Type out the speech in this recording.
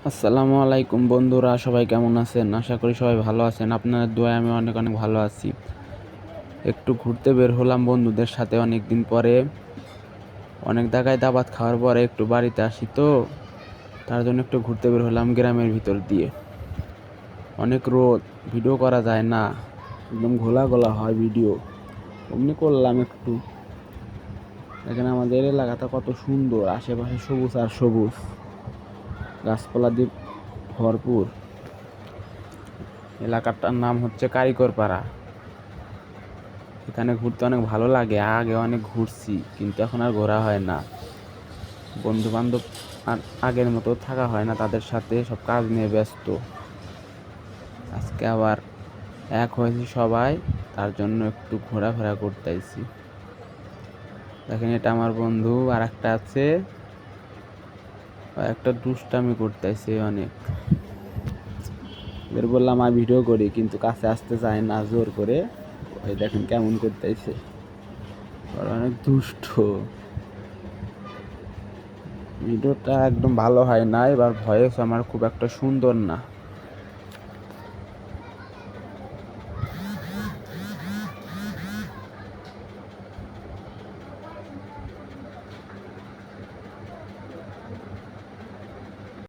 আসসালামু আলাইকুম বন্ধুরা, সবাই কেমন আছেন? আশা করি সবাই ভালো আছেন। আপনাদের দোয়ায় আমি অনেক অনেক ভালো আছি। একটু ঘুরতে বের হলাম বন্ধুদের সাথে অনেক দিন পরে। অনেক জায়গায় দাবাত খাওয়ার পরে একটু বাড়িতে আসি তো, তার জন্য একটু ঘুরতে বের হলাম গ্রামের ভিতর দিয়ে। অনেক রোদ, ভিডিও করা যায় না, একদম ঘোলা ঘোলা হয় ভিডিও। অমনি করলাম একটু। এখানে আমাদের এলাকাটা কত সুন্দর, আশেপাশে সবুজ আর সবুজ, গাছপালা দিয়ে ভরপুর। এলাকাটার নাম হচ্ছে কারিকরপাড়া। এখানে ঘুরতে অনেক ভালো লাগে। আগে অনেক ঘুরছি, কিন্তু এখন আর ঘোরা হয় না। বন্ধু বান্ধব আর আগের মতো থাকা হয় না, তাদের সাথে সব কাজ নিয়ে ব্যস্ত। আজকে আবার এক হয়েছি সবাই, তার জন্য একটু ঘোরাফেরা করতে আইছি। দেখেন, এটা আমার বন্ধু, আর একটা আছে, একটা দুষ্টামি করতে আইছে অনেক। এদের বললাম আর ভিডিও করি, কিন্তু কাছে আসতে চায় না, জোর করে। ওই দেখেন কেমন করতে আইছে, অনেক দুষ্ট। ভিডিওটা একদম ভালো হয় না, এবার ভয়েস আমার খুব একটা সুন্দর না।